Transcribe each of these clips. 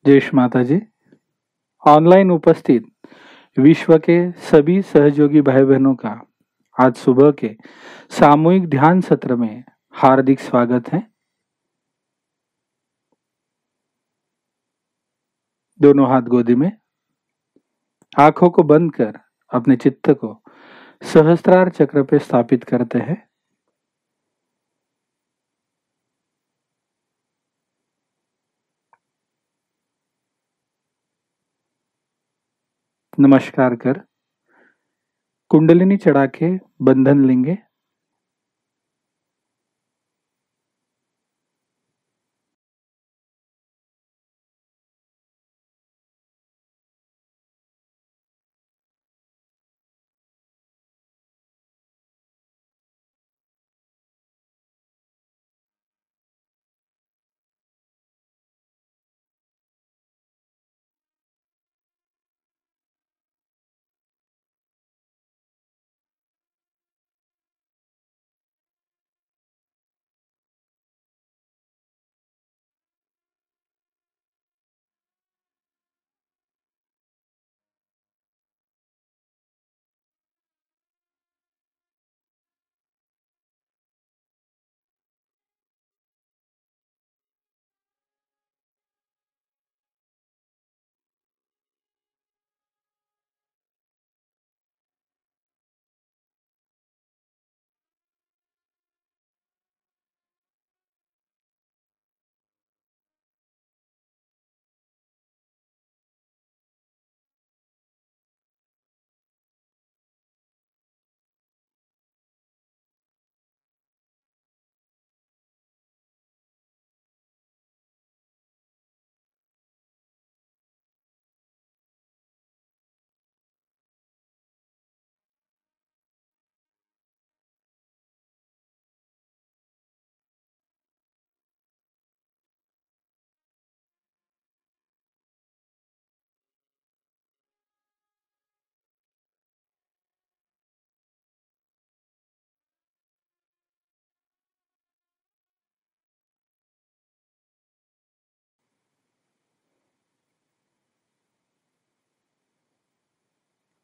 जय श्री माता जी। ऑनलाइन उपस्थित विश्व के सभी सहयोगी भाई बहनों का आज सुबह के सामूहिक ध्यान सत्र में हार्दिक स्वागत है। दोनों हाथ गोदी में, आंखों को बंद कर अपने चित्त को सहस्त्रार चक्र पे स्थापित करते हैं। नमस्कार कर कुंडलिनी चढ़ा के बंधन लेंगे।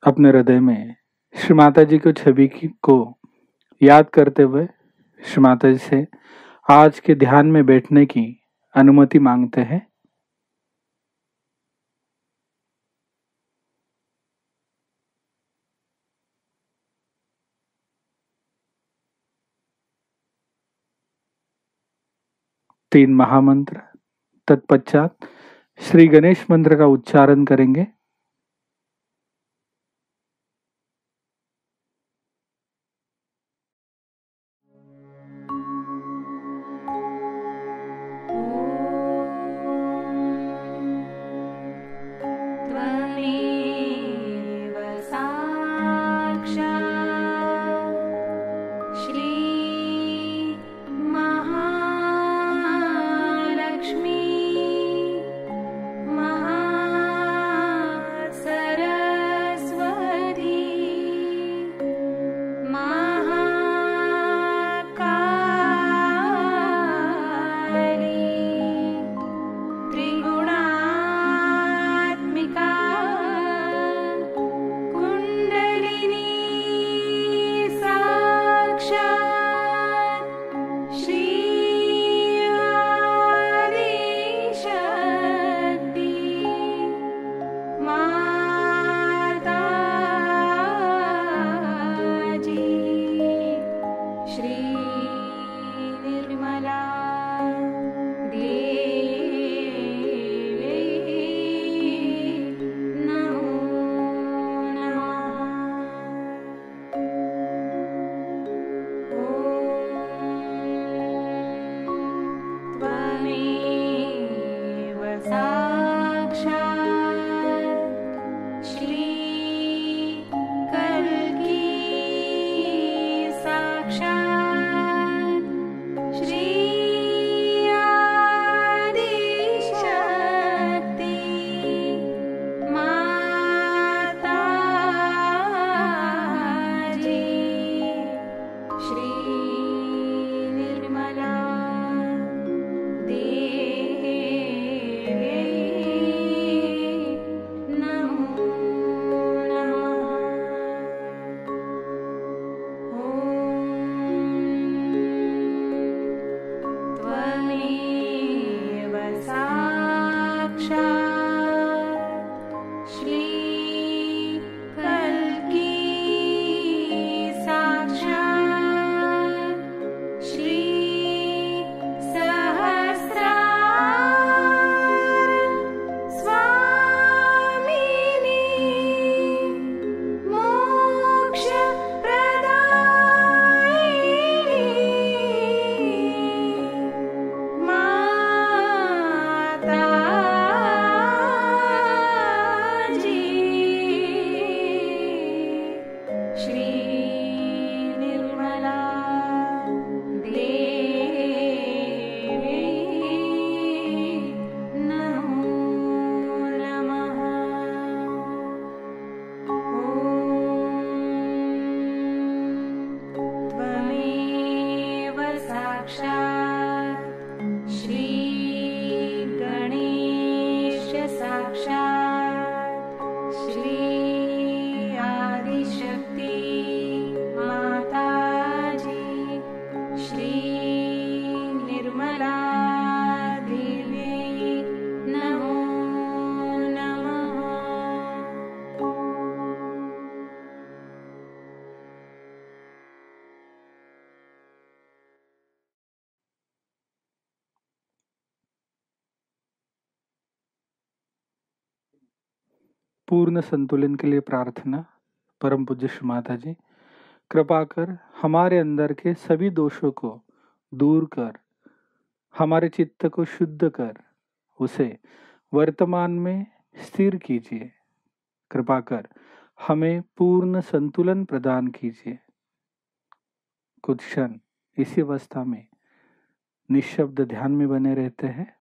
अपने हृदय में श्री माता जी को को याद करते हुए श्री माता जी से आज के ध्यान में बैठने की अनुमति मांगते हैं। तीन महामंत्र तत्पश्चात श्री गणेश मंत्र का उच्चारण करेंगे। साक्षात् श्री गणेश साक्षात् श्री आदिशक्ति माताजी श्री निर्मला देवी नमो नमः। पूर्ण संतुलन के लिए प्रार्थना। परम पूज्य श्री माता जी, कृपा कर हमारे अंदर के सभी दोषों को दूर कर, हमारे चित्त को शुद्ध कर, उसे वर्तमान में स्थिर कीजिए। कृपा कर हमें पूर्ण संतुलन प्रदान कीजिए। कुछ क्षण इसी अवस्था में निःशब्द ध्यान में बने रहते हैं।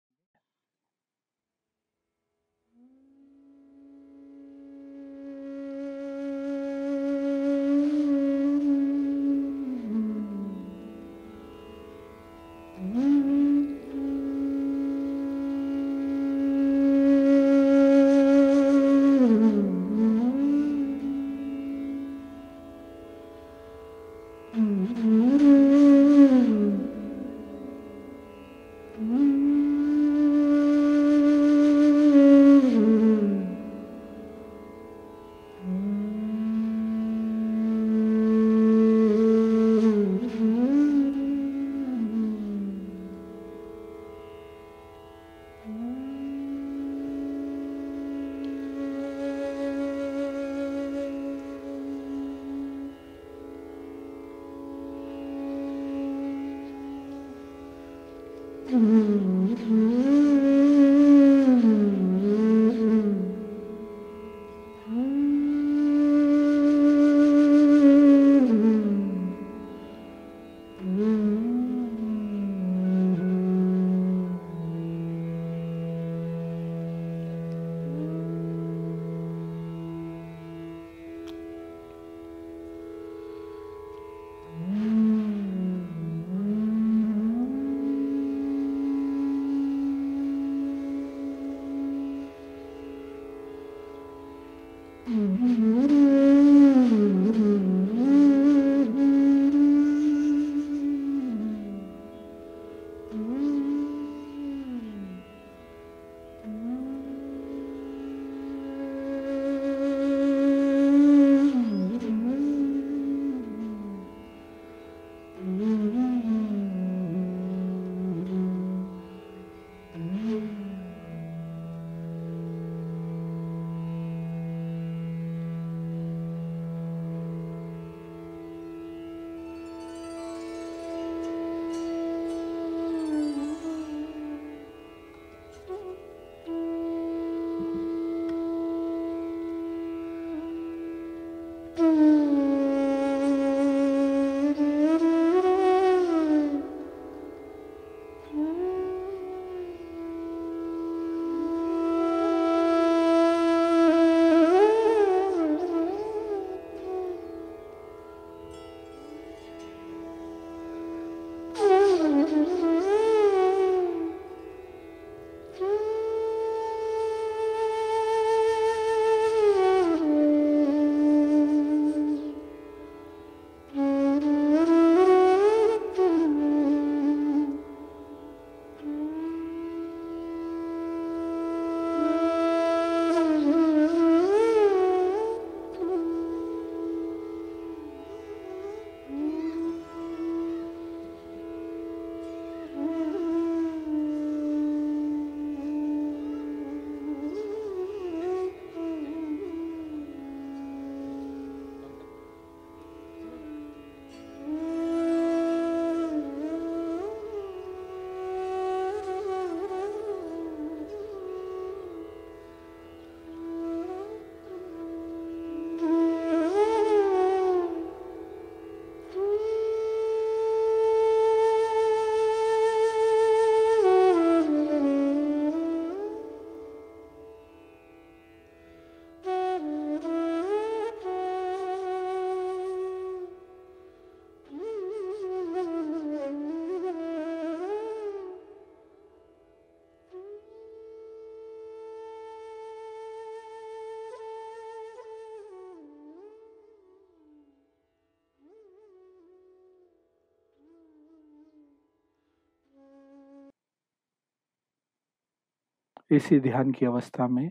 इसी ध्यान की अवस्था में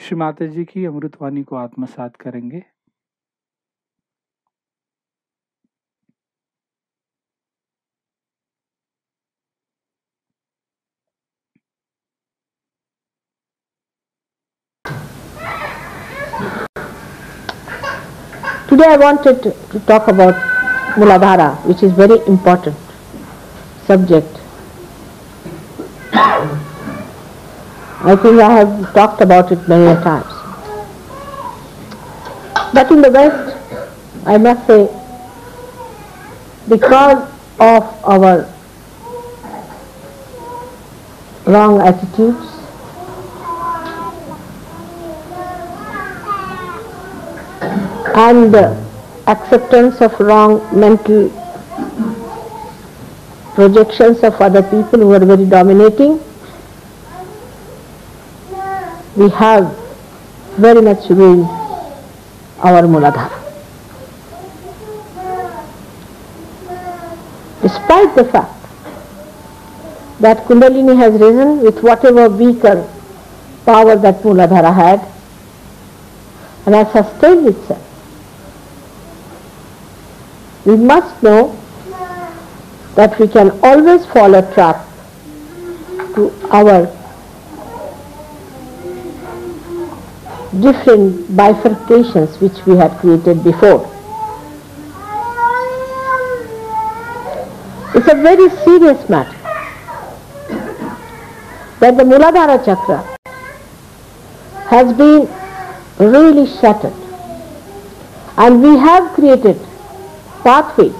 श्री माताजी की अमृतवाणी को आत्मसात करेंगे। Today I wanted to talk about Muladhara, which is very important subject. I think I have talked about it many times. But in the West, I must say, because of our wrong attitudes, and acceptance of wrong mental projections of other people who are very dominating, we have very much ruined our Muladhara. Despite the fact that Kundalini has risen with whatever weaker power that Muladhara had and has sustained itself, we must know that we can always fall a trap to our different bifurcations which we had created before. It's a very serious matter that the Muladhara chakra has been really shattered, and we have created pathways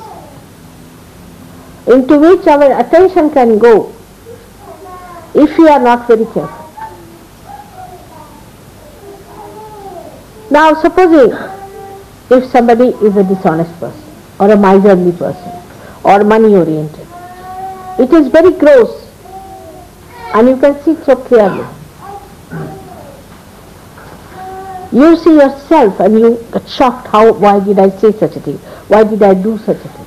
into which our attention can go if we are not very careful. Now supposing if somebody is a dishonest person or a miserly person or money oriented, it is very gross and you can see so clearly. You see yourself and you get shocked, why did I say such a thing? Why did I do such a thing?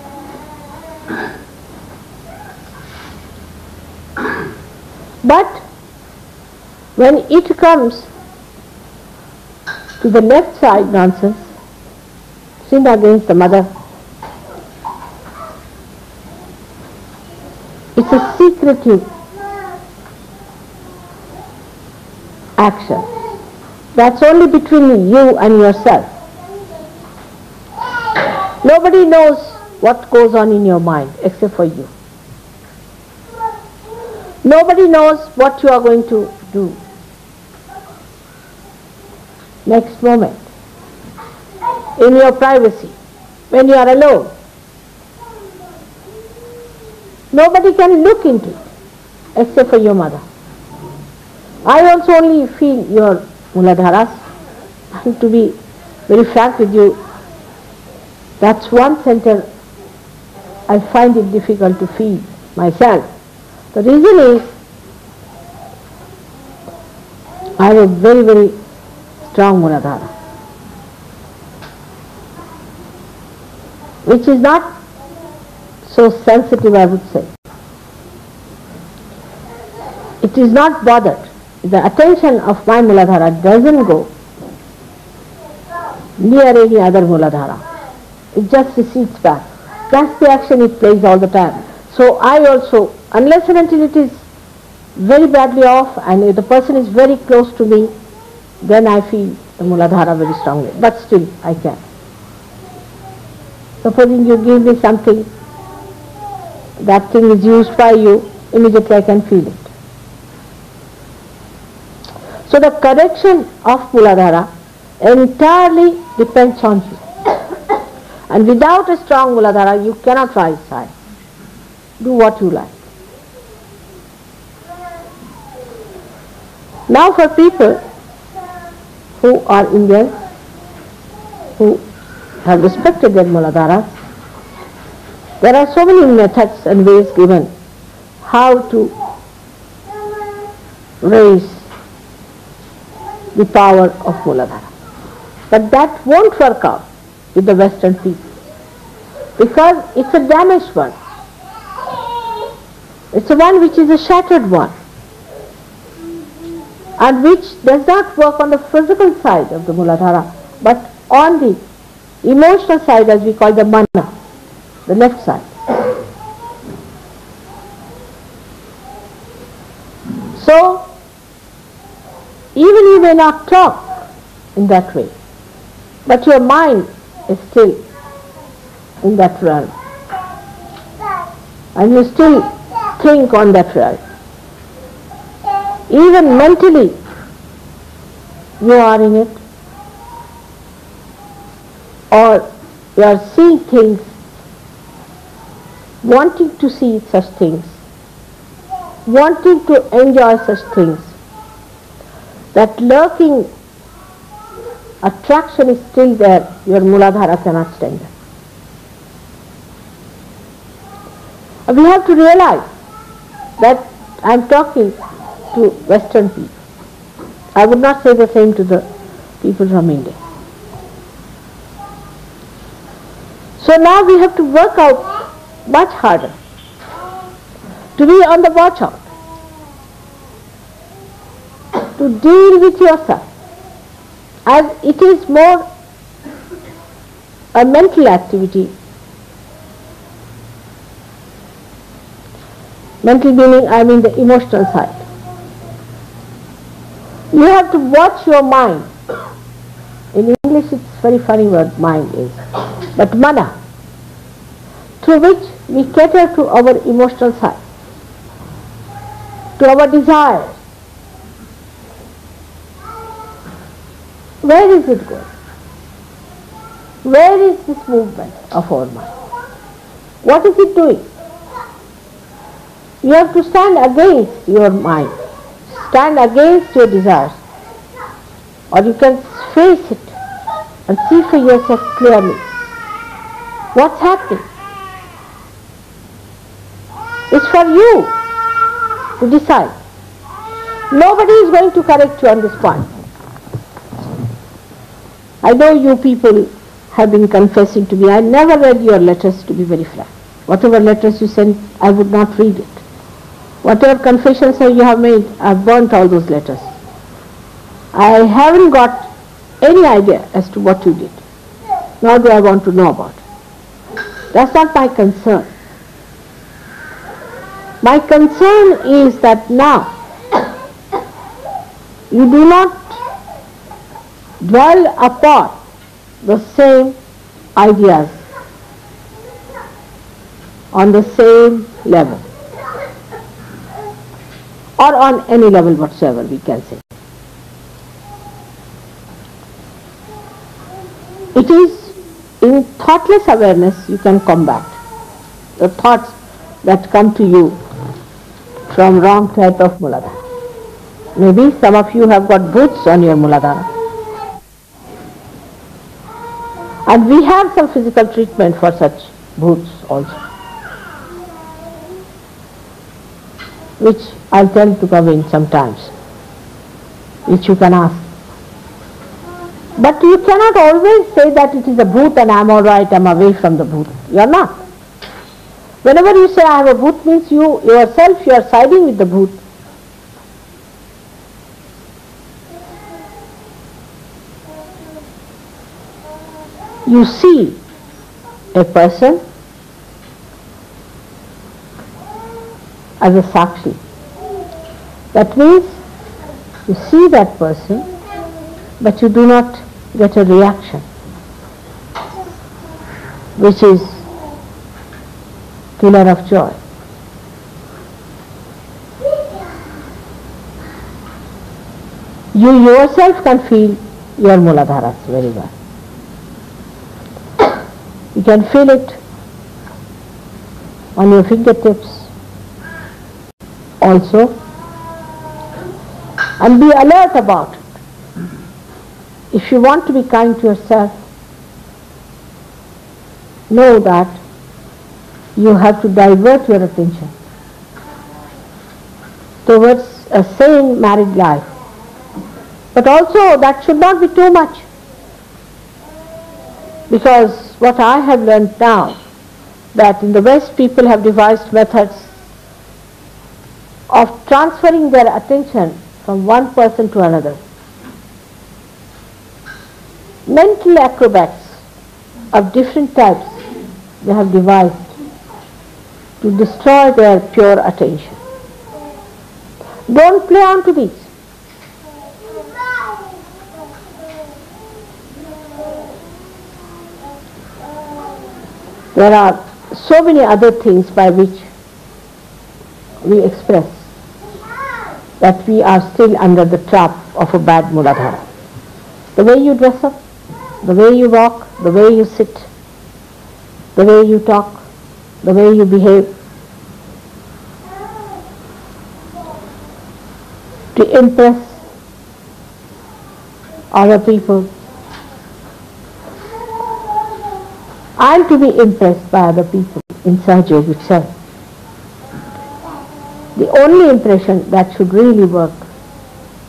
But when it comes to the left side nonsense, sin against the mother, it's a secretive action. That's only between you and yourself. Nobody knows what goes on in your mind except for you. Nobody knows what you are going to do next moment, in your privacy, when you are alone. Nobody can look into it except for your mother. I also only feel your Muladharas, and to be very frank with you, that's one center I find it difficult to feel myself. The reason is I have a very, very strong Muladhara, which is not so sensitive, I would say. It is not bothered. The attention of my Muladhara doesn't go near any other Muladhara. It just recedes back. That's the action it plays all the time. So I also, unless and until it is very badly off and if the person is very close to me, then I feel the Muladhara very strongly. But still I can. Supposing you give me something, that thing is used by you, immediately I can feel it. So the correction of Muladhara entirely depends on you. And without a strong Muladhara, you cannot rise high. Do what you like. Now for people who are Indians, who have respected their Muladharas, there are so many methods and ways given how to raise the power of Muladhara. But that won't work out with the Western people because it's a damaged one. It's a one which is a shattered one. and which does not work on the physical side of the Muladhara, but on the emotional side, as we call the mana, the left side. So, even you may not talk in that way, but your mind is still in that realm, and you still think on that realm. Even mentally, you are in it, or you are seeing things, wanting to see such things, wanting to enjoy such things. That lurking attraction is still there, your Muladhara cannot stand it. We have to realize that I am talking to Western people. I would not say the same to the people from India. So now we have to work out much harder to be on the watch out, to deal with yourself, as it is more a mental activity. Mental meaning, I mean the emotional side. You have to watch your mind. In English it's a very funny word, mind is. But mana, through which we cater to our emotional side, to our desires. Where is it going? Where is this movement of our mind? What is it doing? You have to stand against your mind, stand against your desires, or you can face it and see for yourself clearly what's happening. It's for you to decide. Nobody is going to correct you on this point. I know you people have been confessing to me. I never read your letters, to be very frank. Whatever letters you sent, I would not read it. Whatever confessions you have made, I have burnt all those letters. I haven't got any idea as to what you did, nor do I want to know about it. That's not my concern. My concern is that now you do not dwell upon the same ideas on the same level, or on any level whatsoever, we can say. It is in thoughtless awareness you can combat the thoughts that come to you from wrong type of Muladhara. Maybe some of you have got boots on your Muladhara. And we have some physical treatment for such boots also, which I'll tell to come in sometimes, which you can ask. But you cannot always say that it is a bhoot and I'm alright, I'm away from the bhoot. You are not. Whenever you say I have a bhoot, means you yourself, you are siding with the bhoot. You see a person as a sakshi. That means you see that person, but you do not get a reaction, which is killer of joy. You yourself can feel your Muladharas very well. You can feel it on your fingertips also, and be alert about it. If you want to be kind to yourself, know that you have to divert your attention towards a sane married life. But also that should not be too much, because what I have learnt now, that in the West people have devised methods of transferring their attention from one person to another. Mental acrobats of different types they have devised to destroy their pure attention. Don't play on to these. There are so many other things by which we express that we are still under the trap of a bad Muladhara. The way you dress up, the way you walk, the way you sit, the way you talk, the way you behave, to impress other people and to be impressed by other people in Sahajayoga itself. The only impression that should really work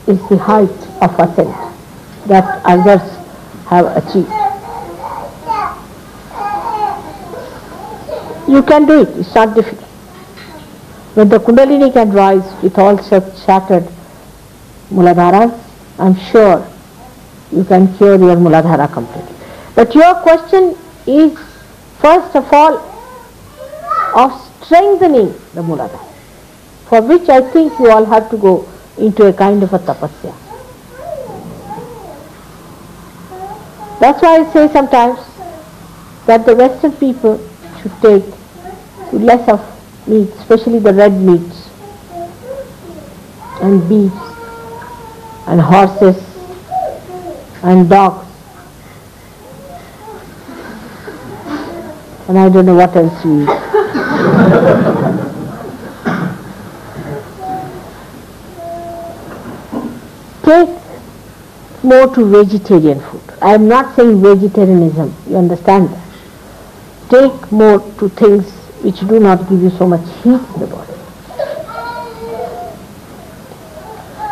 is the height of ascent that others have achieved. You can do it, it's not difficult. When the Kundalini can rise with all such shattered Muladharas, I'm sure you can cure your Muladhara completely. But your question is first of all of strengthening the Muladhara, for which I think you all have to go into a kind of a tapasya. That's why I say sometimes that the Western people should take less of meat, especially the red meats and beef and horses and dogs and I don't know what else you eat. Take more to vegetarian food. I am not saying vegetarianism, you understand that. Take more to things which do not give you so much heat in the body.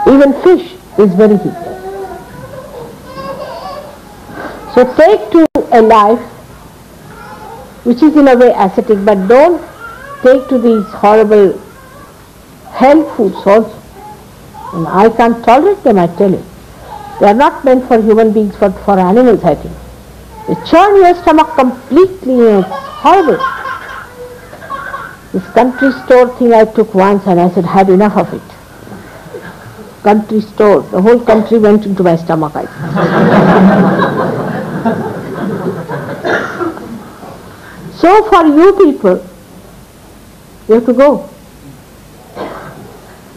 Even fish is very heated. So take to a life which is in a way ascetic, but don't take to these horrible hell foods also. And I can't tolerate them, I tell you. They are not meant for human beings, but for animals, I think. They churn your stomach completely, it's horrible. This country store thing I took once and I said, had enough of it. Country store, the whole country went into my stomach, I think. So for you people, you have to go.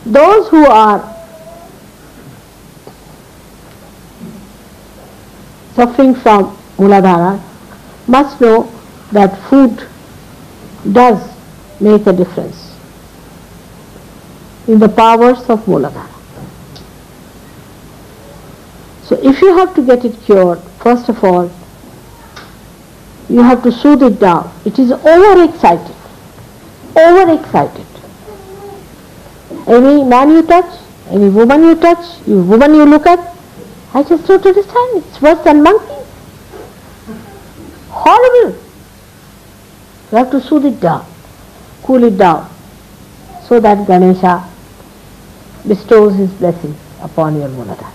Those who are suffering from Muladhara must know that food does make a difference in the powers of Muladhara. So if you have to get it cured, first of all, you have to soothe it down. It is overexcited. Overexcited. Any man you touch, any woman you touch, woman you look at, I just don't understand. It's worse than monkeys. Horrible. You have to soothe it down, cool it down, so that Ganesha bestows his blessings upon your Muladhara.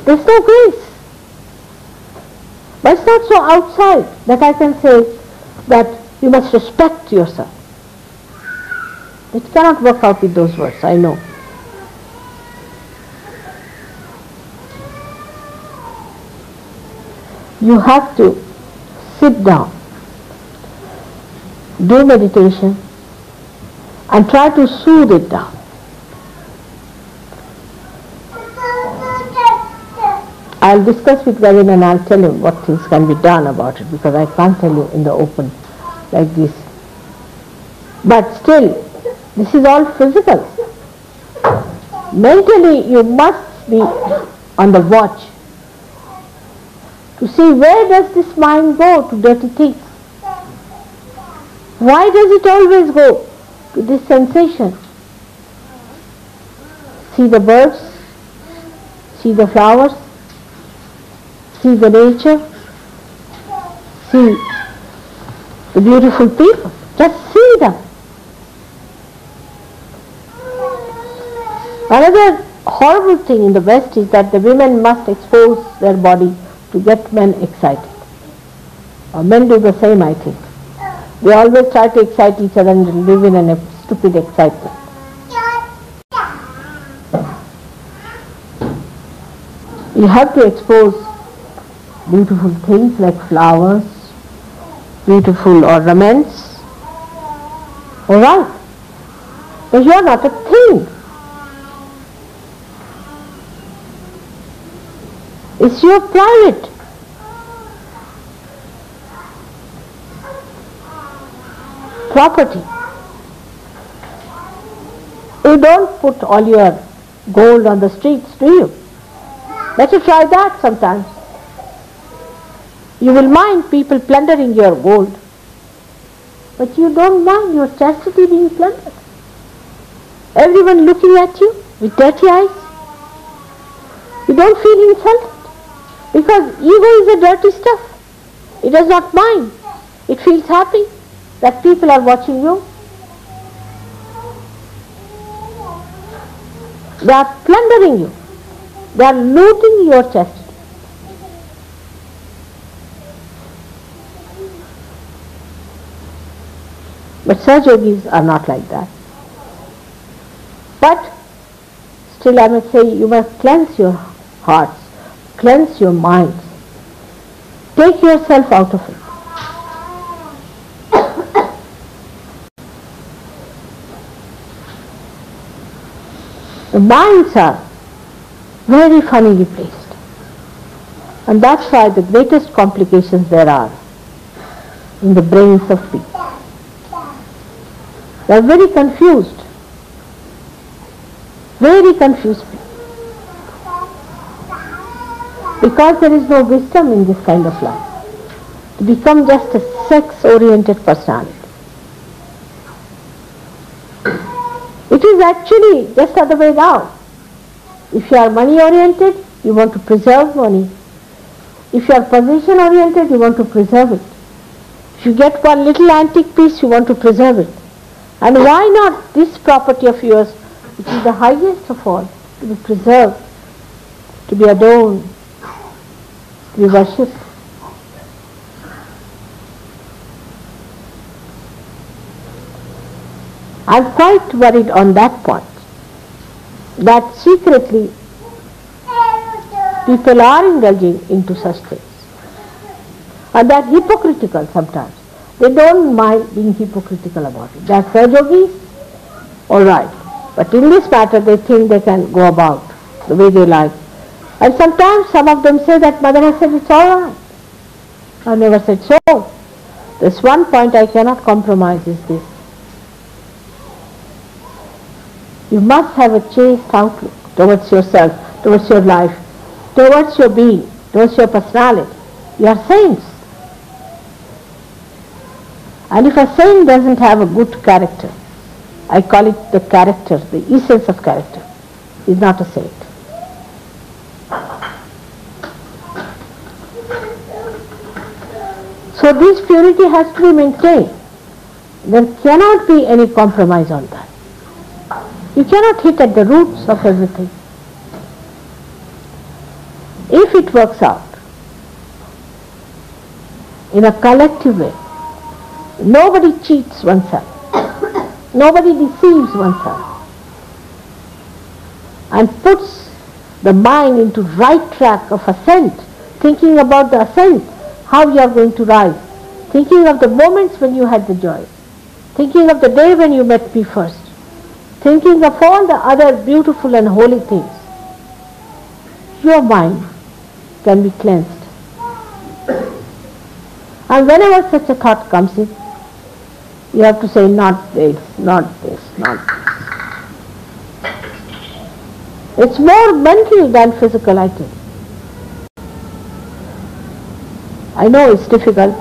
There's no grace. But it's not so outside that I can say that you must respect yourself. It cannot work out with those words, I know. You have to sit down, do meditation and try to soothe it down. I'll discuss with Gavin and I'll tell him what things can be done about it, because I can't tell you in the open like this. But still, this is all physical. Mentally, you must be on the watch to see where does this mind go to dirty things. Why does it always go to this sensation? See the birds, see the flowers, see the nature, see the beautiful people. Just see them. Another horrible thing in the West is that the women must expose their body to get men excited. Men do the same, I think. They always try to excite each other and live in a stupid excitement. You have to expose beautiful things like flowers, beautiful ornaments. Alright. But you are not a thing. It's your private. Property. You don't put all your gold on the streets, do you? Better try that sometimes. You will mind people plundering your gold, but you don't mind your chastity being plundered. Everyone looking at you with dirty eyes. You don't feel insulted because ego is a dirty stuff. It does not mind. It feels happy that people are watching you. They are plundering you. They are looting your chastity. But Sahajogis are not like that. But still I must say, you must cleanse your hearts, cleanse your minds. Take yourself out of it. The minds are very funnily placed. And that's why the greatest complications there are in the brains of people. They are very confused people. Because there is no wisdom in this kind of life. To become just a sex-oriented personality. It is actually just the other way round. If you are money-oriented, you want to preserve money. If you are position-oriented, you want to preserve it. If you get one little antique piece, you want to preserve it. And why not this property of yours, which is the highest of all, to be preserved, to be adorned, to be worshipped? I am quite worried on that point, that secretly people are indulging into such things. And they are hypocritical sometimes. They don't mind being hypocritical about it. They are Sahajogis, all right. But in this matter they think they can go about the way they like. And sometimes some of them say that Mother has said it's all right. I never said so. There's one point I cannot compromise is this. You must have a chaste outlook towards yourself, towards your life, towards your being, towards your personality. You are saints. And if a saint doesn't have a good character, I call it the character, the essence of character, is not a saint. So this purity has to be maintained. There cannot be any compromise on that. You cannot hit at the roots of everything. If it works out in a collective way, nobody cheats oneself, nobody deceives oneself, and puts the mind into right track of ascent, thinking about the ascent, how you are going to rise, thinking of the moments when you had the joy, thinking of the day when you met me first, thinking of all the other beautiful and holy things. Your mind can be cleansed. And whenever such a thought comes in, you have to say, not this, not this, not this. It's more mental than physical, I think. I know it's difficult,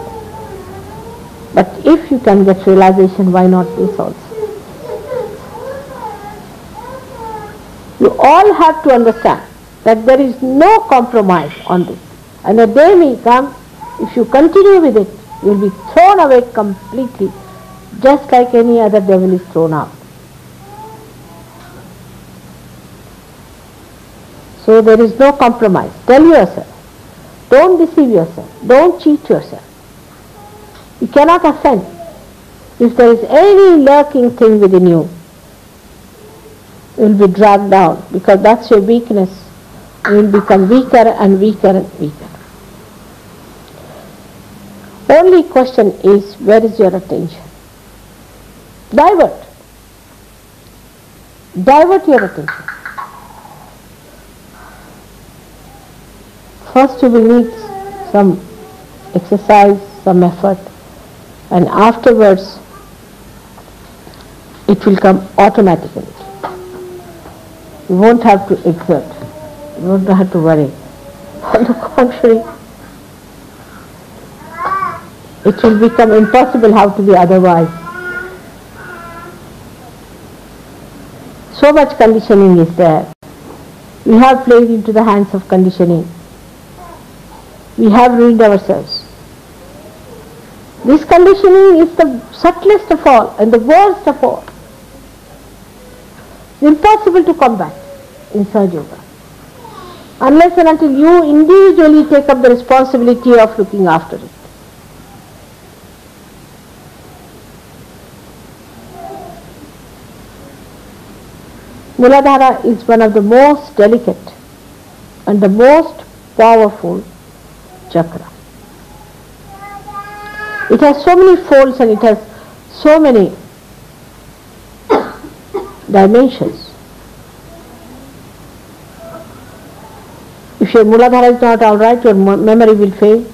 but if you can get realization, why not this also? You all have to understand that there is no compromise on this. And a day may come, if you continue with it, you will be thrown away completely, just like any other devil is thrown out. So there is no compromise. Tell yourself. Don't deceive yourself. Don't cheat yourself. You cannot offend. If there is any lurking thing within you, you will be dragged down, because that's your weakness. You will become weaker and weaker and weaker. Only question is, where is your attention? Divert. Divert your attention. First you will need some exercise, some effort, and afterwards it will come automatically. You won't have to exert. You won't have to worry. On the contrary, it will become impossible how to be otherwise. So much conditioning is there. We have played into the hands of conditioning. We have ruined ourselves. This conditioning is the subtlest of all and the worst of all. Impossible to combat in Sahajayoga, unless and until you individually take up the responsibility of looking after it. Muladhara is one of the most delicate and the most powerful chakra. It has so many folds and it has so many dimensions. If your Muladhara is not alright, your memory will fail.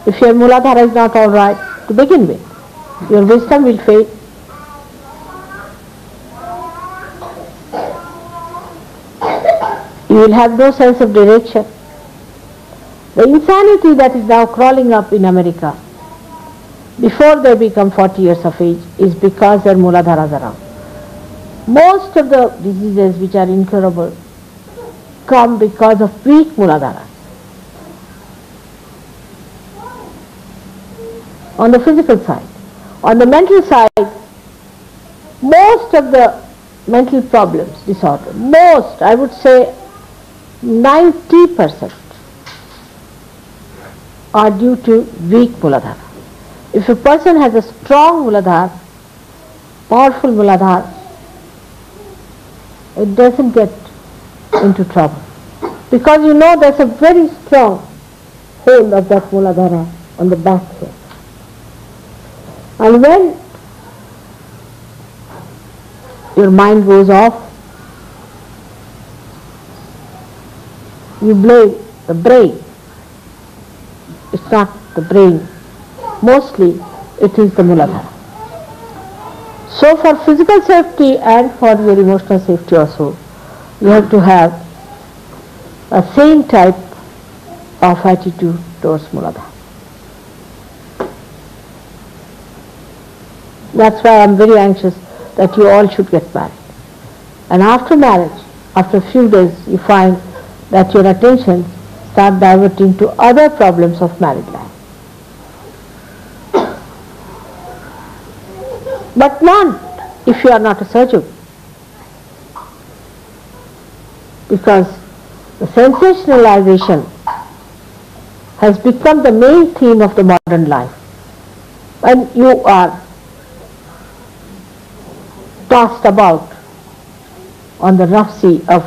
If your Muladhara is not alright to begin with, your wisdom will fail. You will have no sense of direction. The insanity that is now crawling up in America before they become 40 years of age is because their Muladharas are around. Most of the diseases which are incurable come because of weak Muladharas. On the physical side. On the mental side, most of the mental problems, disorder, most, I would say 90% are due to weak Muladhara. If a person has a strong Muladhara, powerful Muladhara, it doesn't get into trouble. Because you know there's a very strong hold of that Muladhara on the back here. And when your mind goes off, you blame the brain. It's not the brain. Mostly it is the Muladhara. So for physical safety and for your emotional safety also, you have to have a same type of attitude towards Muladhara. That's why I'm very anxious that you all should get married. And after marriage, after a few days, you find that your attention start diverting to other problems of married life. But not if you are not a surgeon. Because the sensationalization has become the main theme of the modern life. And you are tossed about on the rough sea of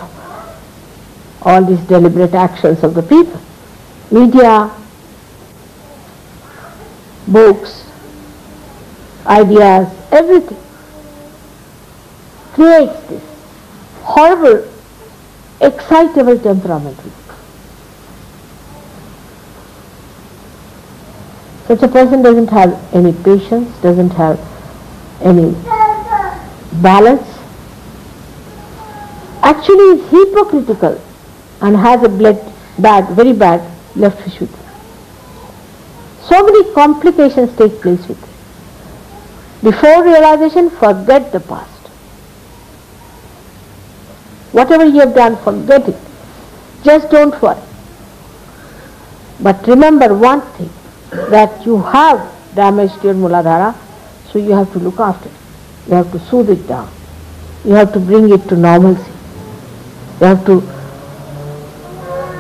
all these deliberate actions of the people. Media, books, ideas, everything creates this horrible, excitable temperament. Such a person doesn't have any patience, doesn't have any balance, actually is hypocritical and has a very bad left Vishuddhi. So many complications take place with it. Before realization, forget the past. Whatever you have done, forget it. Just don't worry. But remember one thing, that you have damaged your Muladhara, so you have to look after it. You have to soothe it down. You have to bring it to normalcy. You have to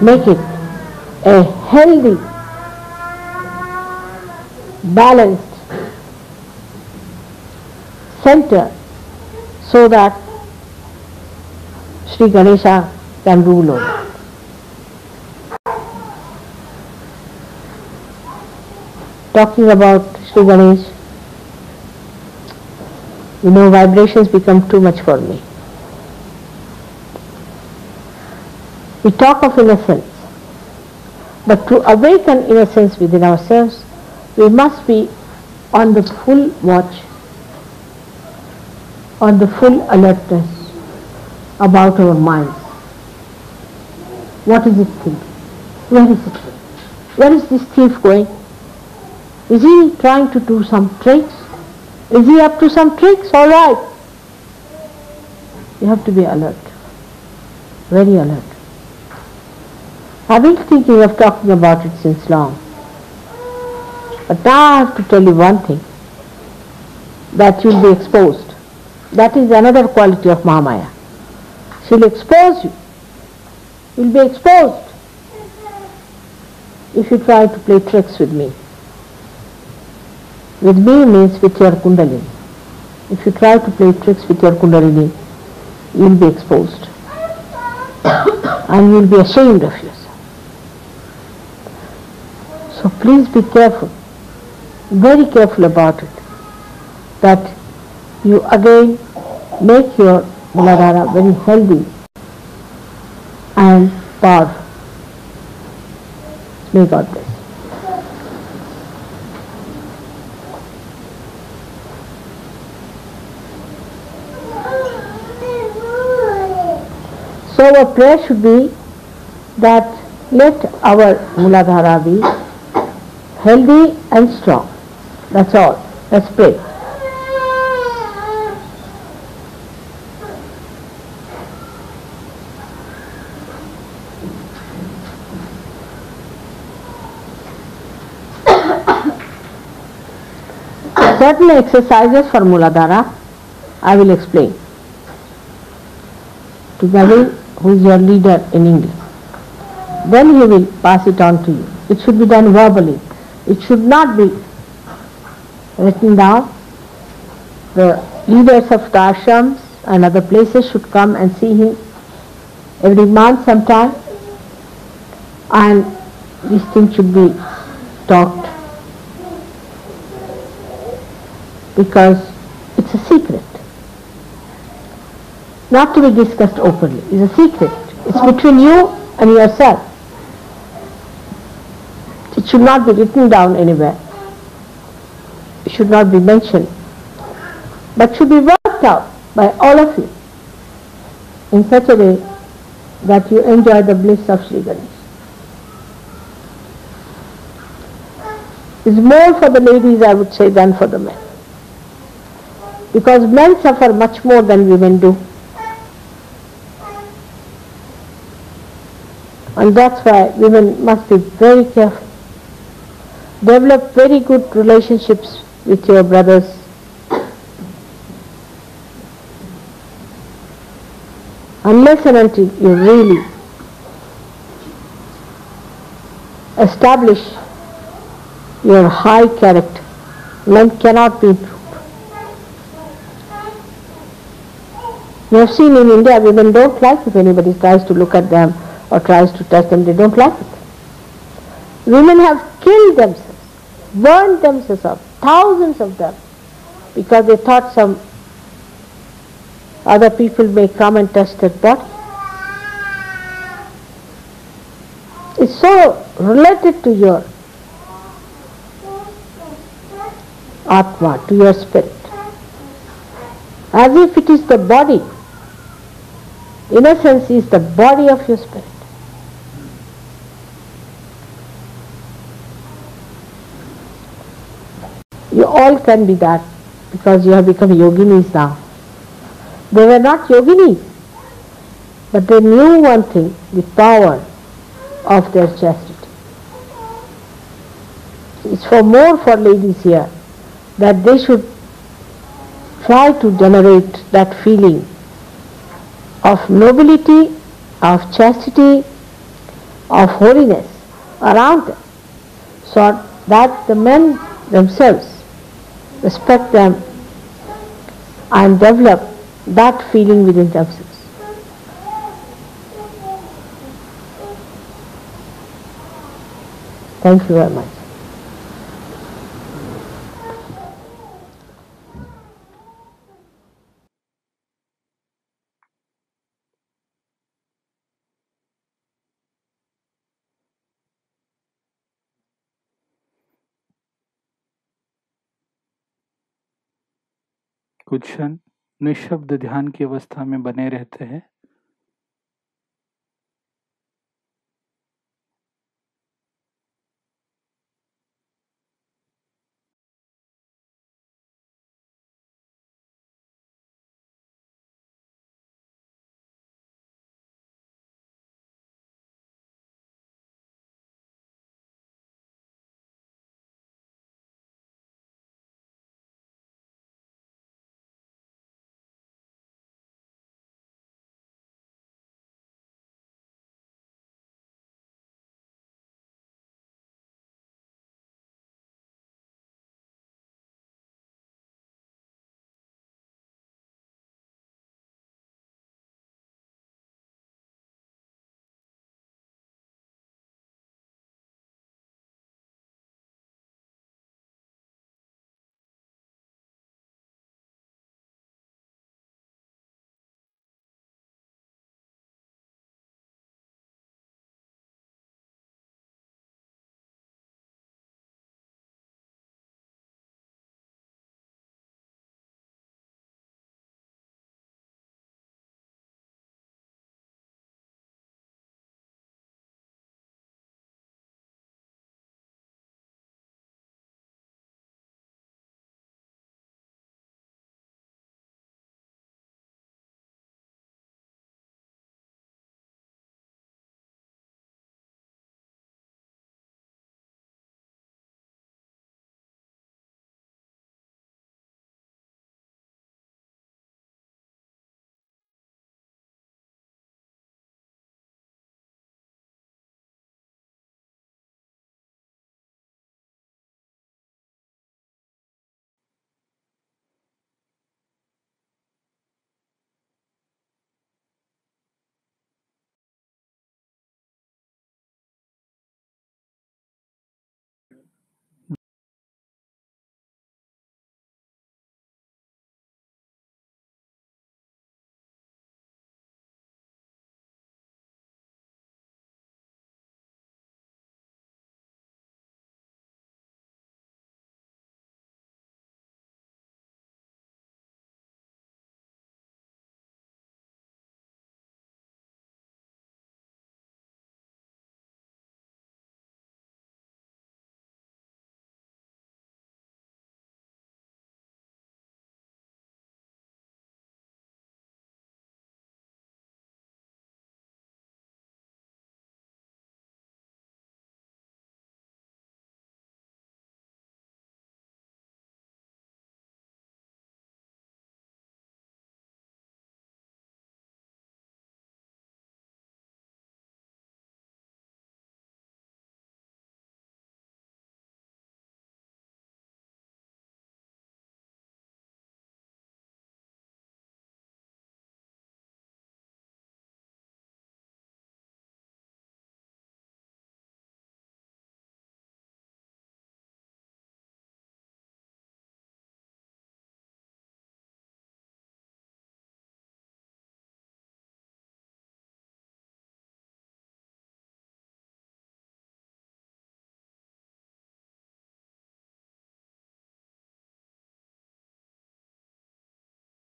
make it a healthy, balanced center so that Sri Ganesha can rule over it. Talking about Sri Ganesh, vibrations become too much for me. We talk of innocence, but to awaken innocence within ourselves, we must be on the full watch, on the full alertness about our minds. What is it thinking? Where is it going? Where is this thief going? Is he trying to do some tricks? Is he up to some tricks? All right. You have to be alert, very alert. I've been thinking of talking about it since long. But now I have to tell you one thing, that you will be exposed. That is another quality of Mahamaya. She will expose you. You will be exposed if you try to play tricks with me. With me means with your Kundalini. If you try to play tricks with your Kundalini, you will be exposed. And you will be ashamed of yourself. So please be careful, very careful about it, that you again make your Muladhara very healthy and powerful. May God bless. So our prayer should be that let our Muladhara be healthy and strong. That's all. Let's pray. Certain exercises for Muladhara I will explain to Gavin, who is your leader in English. Then he will pass it on to you. It should be done verbally. It should not be written down. The leaders of the ashrams and other places should come and see him every month sometime, and these things should be talked, because it's a secret, not to be discussed openly. It's a secret. It's between you and yourself. It should not be written down anywhere. It should not be mentioned, but should be worked out by all of you in such a way that you enjoy the bliss of Sri Ganesh. It's more for the ladies, I would say, than for the men, because men suffer much more than women do. And that's why women must be very careful. Develop very good relationships with your brothers. Unless and until you really establish your high character, men cannot be improved. You have seen in India, women don't like if anybody tries to look at them or tries to touch them. They don't like it. Women have killed themselves, burned themselves up, thousands of them, because they thought some other people may come and touch their body. It's so related to your Atma, to your spirit, as if it is the body. Innocence is the body of your spirit. You all can be that, because you have become yoginis now. They were not yoginis, but they knew one thing, the power of their chastity. It's more for ladies here, that they should try to generate that feeling of nobility of chastity, of holiness around them, so that the men themselves respect them and develop that feeling within themselves. Thank you very much. कुछ क्षण निःशब्द ध्यान की अवस्था में बने रहते हैं।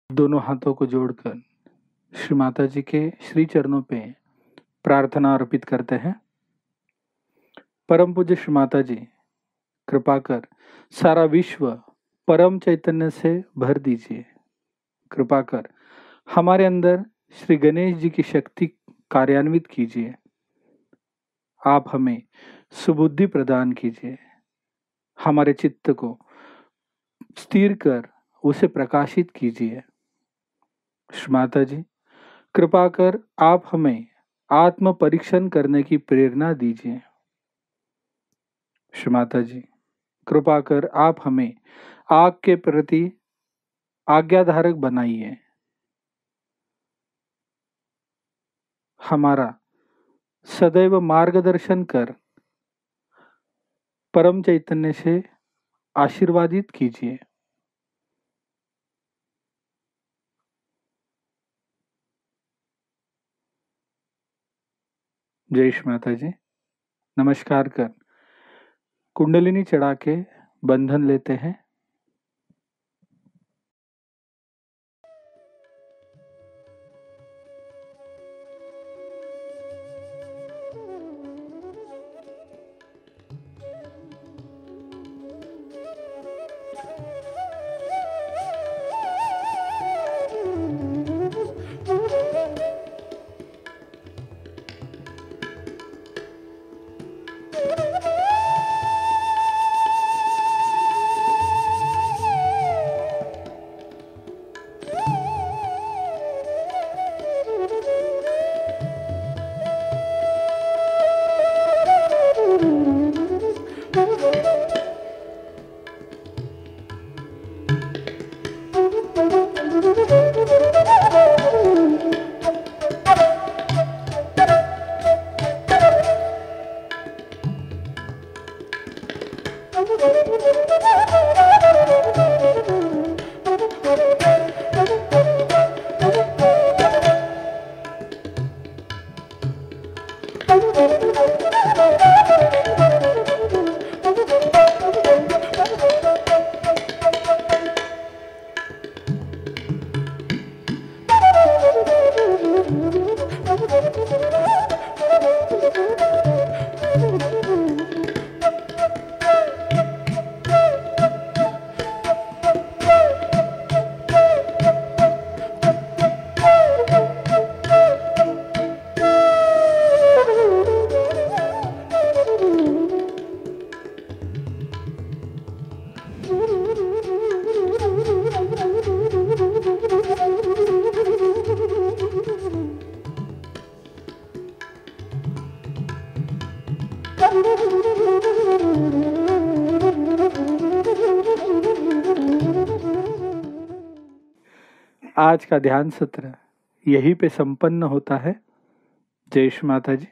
दोनों हाथों को जोड़कर श्री माता जी के श्री चरणों पे प्रार्थना अर्पित करते हैं। परम पूज्य श्री माता जी, कृपा कर सारा विश्व परम चैतन्य से भर दीजिए। कृपा कर हमारे अंदर श्री गणेश जी की शक्ति कार्यान्वित कीजिए। आप हमें सुबुद्धि प्रदान कीजिए। हमारे चित्त को स्थिर कर उसे प्रकाशित कीजिए। श्री माता जी, कृपा कर आप हमें आत्म परीक्षण करने की प्रेरणा दीजिए। श्री माता जी, कृपा कर आप हमें आग के प्रति आज्ञाधारक बनाइए। हमारा सदैव मार्गदर्शन कर परम चैतन्य से आशीर्वादित कीजिए। जय श्री माता जी। नमस्कार कर कुंडलिनी चढ़ा के बंधन लेते हैं। आज का ध्यान सत्र यहीं पे संपन्न होता है। जय श्री माता जी।